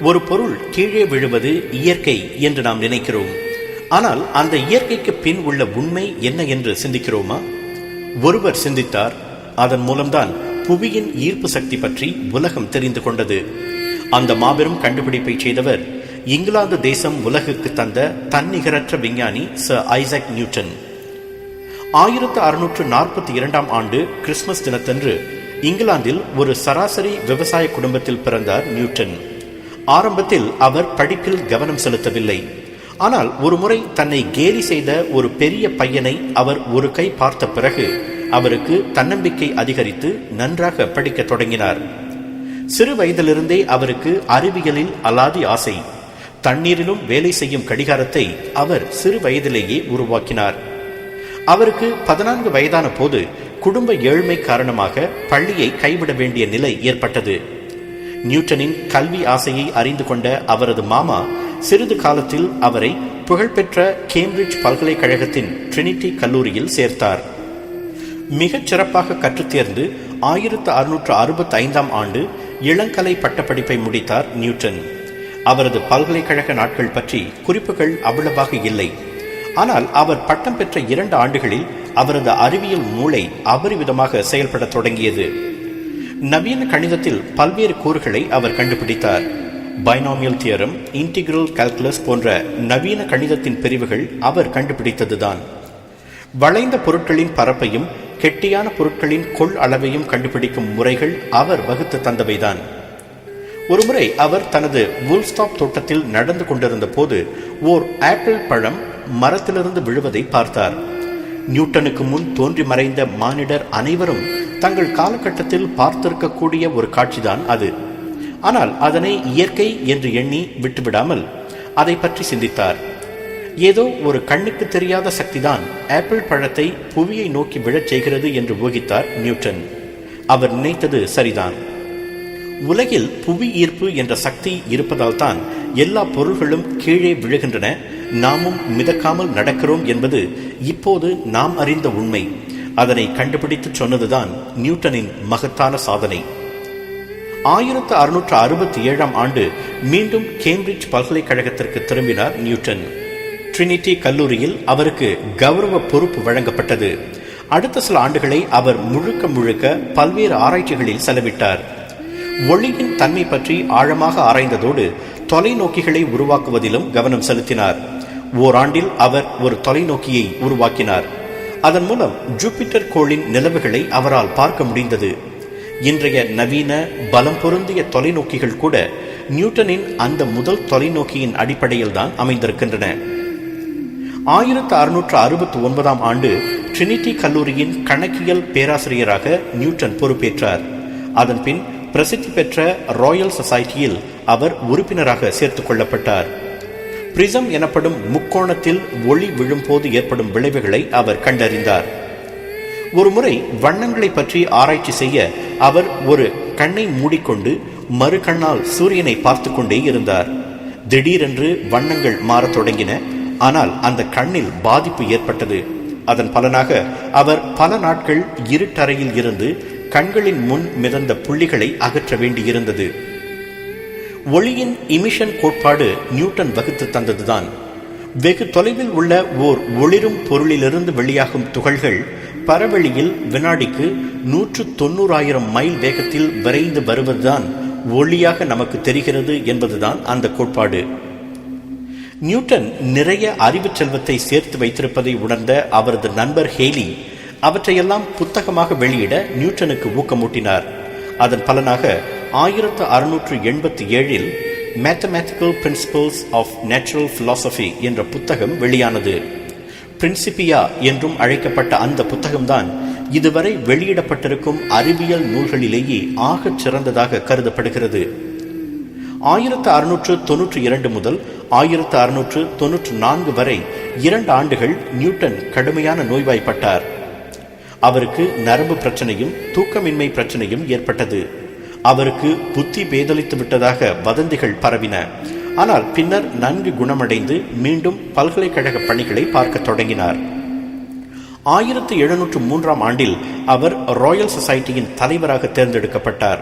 ஒரு பொருள் கீழே விழுவது இயற்கை என்று நாம் நினைக்கிறோம். ஆனால் அந்த இயற்கைக்கு பின் உள்ள உண்மை என்ன என்று சிந்திக்கிறோமா? ஒருவர் சிந்தித்தார். அதன் மூலம்தான் புவியின் ஈர்ப்பு சக்தி பற்றி உலகம் தெரிந்து கொண்டது. அந்த மாபெரும் கண்டுபிடிப்பை செய்தவர் இங்கிலாந்து தேசம் உலகுக்கு தந்த தன்னிகரற்ற விஞ்ஞானி சர் ஐசக் நியூட்டன். 1642 ஆண்டு கிறிஸ்துமஸ் தினத்தன்று இங்கிலாந்தில் ஒரு சராசரி விவசாய குடும்பத்தில் பிறந்தார் நியூட்டன். ஆரம்பத்தில் அவர் படிப்பில் கவனம் செலுத்தவில்லை. ஆனால் ஒரு முறை தன்னை கேலி செய்த ஒரு பெரிய பையனை அவர் ஒரு கை பார்த்த பிறகு அவருக்கு தன்னம்பிக்கை அதிகரித்து நன்றாக படிக்க தொடங்கினார். சிறு வயதிலிருந்தே அவருக்கு அறிவியலில் அலாதி ஆசை. தண்ணீரிலும் வேலை செய்யும் கடிகாரத்தை அவர் சிறு வயதிலேயே உருவாக்கினார். அவருக்கு 14 வயதான போது குடும்ப ஏழ்மை காரணமாக பள்ளியை கைவிட வேண்டிய நிலை ஏற்பட்டது. நியூட்டனின் கல்வி ஆசையை அறிந்து கொண்ட அவரது மாமா சிறிது காலத்தில் அவரை புகழ்பெற்ற கேம்பிரிட்ஜ் பல்கலைக்கழகத்தின் ட்ரினிட்டி கல்லூரியில் சேர்த்தார். மிகச் சிறப்பாக கற்றுத் தேர்ந்து 1665 ஆண்டு இளங்கலை பட்டப்படிப்பை முடித்தார் நியூட்டன். அவரது பல்கலைக்கழக நாட்கள் பற்றி குறிப்புகள் அவ்வளவாக இல்லை. ஆனால் அவர் பட்டம் பெற்ற 2 ஆண்டுகளில் அவரது அறிவியல் மூளை அபரிவிதமாக செயல்பட தொடங்கியது. நவீன கணிதத்தில் பல்வேறு கூறுகளை அவர் கண்டுபிடித்தார். பைனாமியல் தியரம், இன்டிகிரல் கால்குலஸ் போன்ற நவீன கணிதத்தின் பிரிவுகள் அவர் கண்டுபிடித்ததுதான். வளைந்த பொருட்களின் பரப்பையும் கெட்டியான பொருட்களின் கொள் அளவையும் கண்டுபிடிக்கும் முறைகள் அவர் வகுத்து தந்தவைதான். ஒருமுறை அவர் தனது வூல்ஸ்டாப் தோட்டத்தில் நடந்து கொண்டிருந்த போது ஓர் ஆப்பிள் பழம் மரத்திலிருந்து விழுவதை பார்த்தார். நியூட்டனுக்கு முன் தோன்றி மறைந்த மானிடர் அனைவரும் தங்கள் காலகட்டத்தில் பார்த்திருக்கக்கூடிய ஒரு காட்சிதான் அது. ஆனால் அதனை இயற்கை என்று எண்ணி விட்டுவிடாமல் அதை பற்றி சிந்தித்தார். ஏதோ ஒரு கண்ணுக்கு தெரியாத சக்திதான் ஆப்பிள் பழத்தை புவியை நோக்கி விழச் செய்கிறது என்று ஊகித்தார் நியூட்டன். அவர் நினைத்தது சரிதான். உலகில் புவி ஈர்ப்பு என்ற சக்தி இருப்பதால் தான் எல்லா பொருள்களும் கீழே விழுகின்றன, நாமும் மிதக்காமல் நடக்கிறோம் என்பது இப்போது நாம் அறிந்த உண்மை. அதனை கண்டுபிடித்து சொன்னதுதான் நியூட்டனின் மகத்தான சாதனை. 1667 ஆண்டு மீண்டும் கேம்பிரிட்ஜ் பல்கலைக்கழகத்திற்கு திரும்பினார் நியூட்டன். ட்ரினிட்டி கல்லூரியில் அவருக்கு கௌரவ பொறுப்பு வழங்கப்பட்டது. அடுத்த சில ஆண்டுகளை அவர் முழுக்க பல்வேறு ஆராய்ச்சிகளில் செலவிட்டார். ஒளியின் தன்மை பற்றி ஆழமாக ஆராய்ந்ததோடு தொலைநோக்கிகளை உருவாக்குவதிலும் கவனம் செலுத்தினார். ஓராண்டில் அவர் ஒரு தொலைநோக்கியை உருவாக்கினார். அதன் மூலம் ஜூபிட்டர் கோளின் நிலவுகளை அவரால் பார்க்க முடிந்தது. இன்றைய நவீன பலம் பொருந்திய தொலைநோக்கிகள் கூட நியூட்டனின் அந்த முதல் தொலைநோக்கியின் அடிப்படையில் தான் அமைந்திருக்கின்றன. 1669 ஆண்டு ட்ரினிட்டி கல்லூரியின் கணக்கியல் பேராசிரியராக நியூட்டன் பொறுப்பேற்றார். அதன்பின் பிரசித்தி பெற்ற ராயல் சொசைட்டியில் அவர் உறுப்பினராக சேர்த்துக் கொள்ளப்பட்டார். பிரிசம் எனப்படும் முக்கோணத்தில் ஒளி விழும்போது ஏற்படும் விளைவுகளை அவர் கண்டறிந்தார். ஒருமுறை வண்ணங்களை பற்றி ஆராய்ச்சி செய்ய அவர் ஒரு கண்ணை மூடிக்கொண்டு மறு கண்ணால் சூரியனை பார்த்து கொண்டே இருந்தார். திடீரென்று வண்ணங்கள் மாறத் தொடங்கின. ஆனால் அந்த கண்ணில் பாதிப்பு ஏற்பட்டது. அதன் பலனாக அவர் பல நாட்கள் இருட்டறையில் இருந்து கண்களின் முன் மிதந்த புள்ளிகளை அகற்ற வேண்டியிருந்தது. ஒளியின் இமிஷன் கோட்பாடு நியூட்டன் வகுத்து தந்ததுதான். வெகு தொலைவில் உள்ள ஓர் ஒளிரும் பொருளிலிருந்து வெளியாகும் துகள்கள் பரவெளியில் வினாடிக்கு 190,000 மைல் வேகத்தில் விரைந்து வருவதுதான் ஒளியாக நமக்கு தெரிகிறது என்பதுதான் அந்த கோட்பாடு. நியூட்டன் நிறைய அறிவு செல்வத்தை சேர்த்து வைத்திருப்பதை உணர்ந்த அவரது நண்பர் ஹேலி அவற்றையெல்லாம் புத்தகமாக வெளியிட நியூட்டனுக்கு ஊக்கமூட்டினார். அதன் பலனாக 1687 mathematical principles of natural philosophy என்ற புத்தகம் வெளியானது. பிரின்சிபியா என்றும் அழைக்கப்பட்ட அந்த புத்தகம்தான் இதுவரை வெளியிடப்பட்டிருக்கும் அறிவியல் நூல்களிலேயே ஆகச் சிறந்ததாக கருதப்படுகிறது. 1692 முதல் 1694 வரை 2 ஆண்டுகள் நியூட்டன் கடுமையான நோய்வாய்ப்பட்டார். அவருக்கு நரம்பு பிரச்சனையும் தூக்கமின்மை பிரச்சனையும் ஏற்பட்டது. அவருக்கு புத்தி பேதலித்து விட்டதாக வதந்திகள் பரவின. ஆனால் பின்னர் நன்கு குணமடைந்து மீண்டும் பல்கலைக்கழக பணிகளை பார்க்க தொடங்கினார். 1703 ஆண்டில் அவர் ராயல் சொசைட்டியின் தலைவராக தேர்ந்தெடுக்கப்பட்டார்.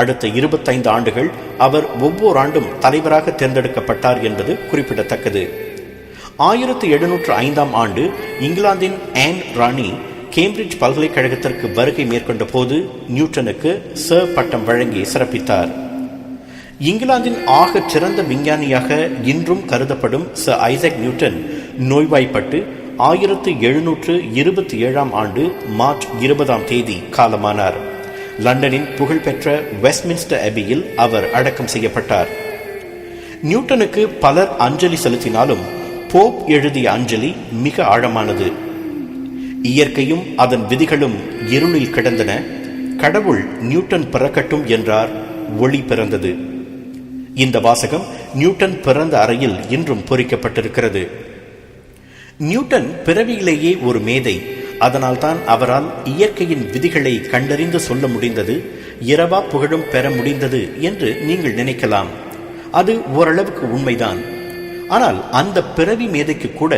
அடுத்த 25 ஆண்டுகள் அவர் ஒவ்வொரு ஆண்டும் தலைவராக தேர்ந்தெடுக்கப்பட்டார் என்பது குறிப்பிடத்தக்கது. 1705 ஆண்டு இங்கிலாந்தின் ஆன் ராணி கேம்பிரிட்ஜ் பல்கலைக்கழகத்திற்கு வருகை மேற்கொண்ட போது நியூட்டனுக்கு சர் பட்டம் வழங்கி சிறப்பித்தார். இங்கிலாந்தின் ஆகச் சிறந்த விஞ்ஞானியாக இன்றும் கருதப்படும் சர் ஐசக் நியூட்டன் நோய்வாய்ப்பட்டு 1727 ஆண்டு மார்ச் 20 காலமானார். லண்டனின் புகழ்பெற்ற வெஸ்ட்மின்ஸ்டர் அபியில் அவர் அடக்கம் செய்யப்பட்டார். நியூட்டனுக்கு பலர் அஞ்சலி செலுத்தினாலும் போப் எழுதிய அஞ்சலி மிக ஆழமானது. இயற்கையும் அதன் விதிகளும் இருளில் கிடந்தன. கடவுள் நியூட்டன் பிறக்கட்டும் என்றார், ஒளி பிறந்தது. இந்த வாசகம் நியூட்டன் பிறந்த அறையில் இன்றும் பொறிக்கப்பட்டிருக்கிறது. நியூட்டன் பிறவியிலேயே ஒரு மேதை. அதனால்தான் அவரால் இயற்கையின் விதிகளை கண்டறிந்து சொல்ல முடிந்தது, இரவா புகழும் பெற முடிந்தது என்று நீங்கள் நினைக்கலாம். அது ஓரளவுக்கு உண்மைதான். ஆனால் அந்த பிறவி மேதைக்கு கூட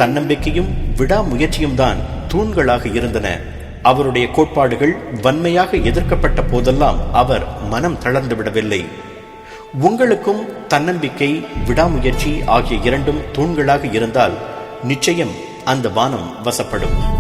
தன்னம்பிக்கையும் விடாமுயற்சியும் தான் தூண்களாக இருந்தன. அவருடைய கோட்பாடுகள் வன்மையாக எதிர்க்கப்பட்ட போதெல்லாம் அவர் மனம் தளர்ந்து விடவில்லை. உங்களுக்கும் தன்னம்பிக்கை, விடாமுயற்சி ஆகிய இரண்டும் தூண்களாக இருந்தால் நிச்சயம் அந்த வானம் வசப்படும்.